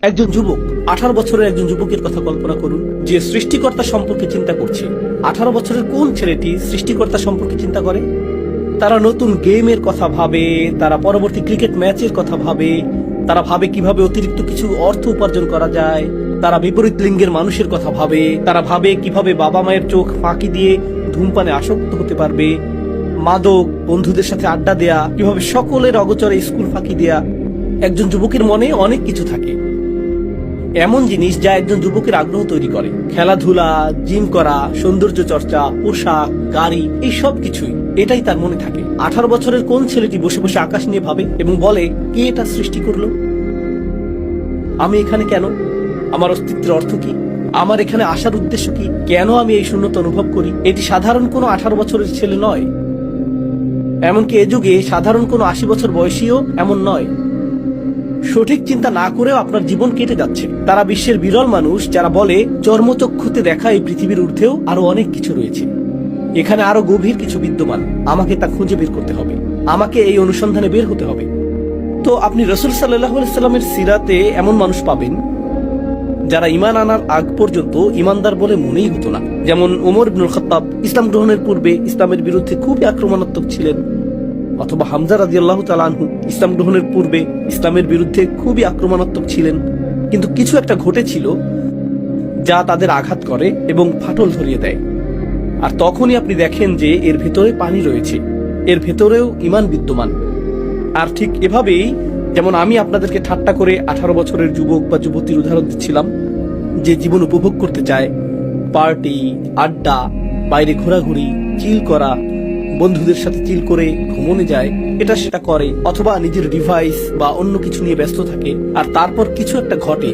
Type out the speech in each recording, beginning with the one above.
একজন যুবক 18 বছরের একজন যুবকের কথা কল্পনা করুন, যে সৃষ্টিকর্তা সম্পর্কে চিন্তা করছে। 18 বছরের কোন ছেলেটি সৃষ্টিকর্তা সম্পর্কে চিন্তা করে? তারা নতুন গেমের কথা ভাবে, তারা পরবর্তী ক্রিকেট ম্যাচের কথা ভাবে, তারা ভাবে কিভাবে অতিরিক্ত কিছু অর্থ উপার্জন করা যায়, তারা বিপরীত লিঙ্গের মানুষের কথা ভাবে, তারা ভাবে কিভাবে বাবা মায়ের চোখ ফাঁকি দিয়ে ধূমপানে আসক্ত হতে পারবে, মাদক, বন্ধুদের সাথে আড্ডা দেয়া, কিভাবে সকলের অগোচরে স্কুল ফাঁকি দেয়া। একজন যুবকের মনে অনেক কিছু থাকে, এমন জিনিস যা একজন যুবকের আগ্রহ তৈরি করে। খেলাধুলা, জিম করা, সৌন্দর্য চর্চা, পোশাক, গাড়ি, এই সব কিছুই এটাই তার মনে থাকে। 18 বছরের কোন ছেলেটি বসে বসে আকাশ নিয়ে ভাবে এবং বলে, কে এটা সৃষ্টি করলো? আমি এখানে কেন? আমার অস্তিত্বের অর্থ কি? আমার এখানে আসার উদ্দেশ্য কি? কেন আমি এই শূন্যতা অনুভব করি? এটি সাধারণ কোনো 18 বছরের ছেলে নয়, এমনকি এ যুগে সাধারণ কোনো 80 বছর বয়সীও এমন নয়। সঠিক চিন্তা না করেও আপনার জীবন কেটে যাচ্ছে। তারা বিশ্বের বিরল মানুষ যারা বলে, চর্মচক্ষুতে দেখা এই পৃথিবীর ঊর্ধ্বেও আরো অনেক কিছু রয়েছে, এখানে আরো গভীর কিছু বিদ্যমান। আমাকে তা খুঁজে বের করতে হবে, আমাকে এই অনুসন্ধানে বের হতে হবে। তো আপনি রাসূল সাল্লাল্লাহু আলাইহি সাল্লামের সিরাতে এমন মানুষ পাবেন যারা ঈমান আনার আগ পর্যন্ত ঈমানদার বলে মনেই হতো না। যেমন ওমর ইবনুল খাত্তাব ইসলাম গ্রহণের পূর্বে ইসলামের বিরুদ্ধে খুবই আক্রমণাত্মক ছিলেন, অথবা হামজা রাদিয়াল্লাহু তাআলা আনহু ইসলাম গ্রহণের পূর্বে ইসলামের বিরুদ্ধে খুবই আক্রমণাত্মক ছিলেন, কিন্তু কিছু একটা ঘটেছিল যা তাদের আঘাত করে এবং ফাটল ধরিয়ে দেয়। আর তখনই আপনি দেখেন যে এর ভেতরে পানি রয়েছে, এর ভেতরেও ঈমান বিদ্যমান। আর ঠিক এভাবেই যেমন আমি আপনাদেরকে ঠাট্টা করে 18 বছরের যুবক বা যুবতীর উদাহরণ দিচ্ছিলাম, যে জীবন উপভোগ করতে চায়, পার্টি, আড্ডা, বাইরে ঘোরাঘুরি, চিল করা, বন্ধুদের সাথে চিল করে ঘুমোনে যায়, এটা সেটা করে, অথবা নিজের ডিভাইস বা অন্য কিছু নিয়ে ব্যস্ত থাকে। আর তারপর কিছু একটা ঘটে,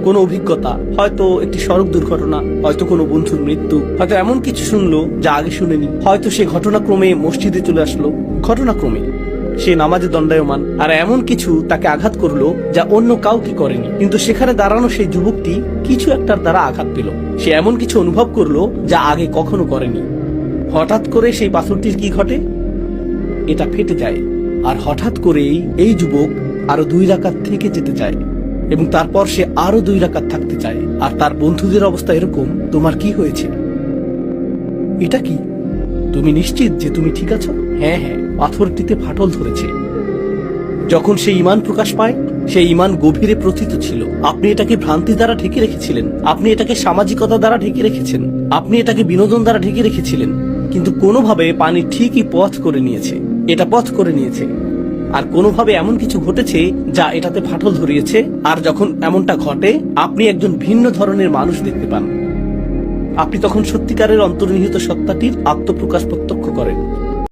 কোনো অভিজ্ঞতা, হয়তো একটি সড়ক দুর্ঘটনা, হয়তো কোনো বন্ধুর মৃত্যু, হয়তো এমন কিছু শুনলো যা আগে শুনেনি, হয়তো সে ঘটনাক্রমে মসজিদে চলে আসলো, ঘটনাক্রমে সে নামাজে দণ্ডায়মান, আর এমন কিছু তাকে আঘাত করলো যা অন্য কাউকে করেনি। কিন্তু সেখানে দাঁড়ানো সেই যুবকটি কিছু একটার দ্বারা আঘাত পেল, সে এমন কিছু অনুভব করলো যা আগে কখনো করেনি। হঠাৎ করে সেই পাথরটির কি ঘটে? এটা ফেটে যায়, আর হঠাৎ করেই এই যুবক আরো 2 রাকাত থেকে যেতে চায়, এবং তারপর সে আরো 2 রাকাত থাকতে চায়। আর তার বন্ধুদের অবস্থা এরকম, তোমার কি হয়েছে? এটা কি? তুমি নিশ্চিত যে তুমি ঠিক আছো? হ্যাঁ হ্যাঁ, পাথরটিতে ফাটল ধরেছে। যখন সে ঈমান প্রকাশ পায়, সেই ঈমান গভীরে প্রথিত ছিল। আপনি এটাকে ভ্রান্তি দ্বারা ঢেকে রেখেছিলেন, আপনি এটাকে সামাজিকতা দ্বারা ঢেকে রেখেছেন, আপনি এটাকে বিনোদন দ্বারা ঢেকে রেখেছিলেন, কিন্তু কোনোভাবে পানি ঠিকই পথ করে নিয়েছে, এটা পথ করে নিয়েছে। আর কোনোভাবে এমন কিছু ঘটেছে যা এটাতে ফাটল ধরিয়েছে। আর যখন এমনটা ঘটে, আপনি একজন ভিন্ন ধরনের মানুষ দেখতে পান। আপনি তখন সত্যিকারের অন্তর্নিহিত সত্তাটির আত্মপ্রকাশ প্রত্যক্ষ করেন।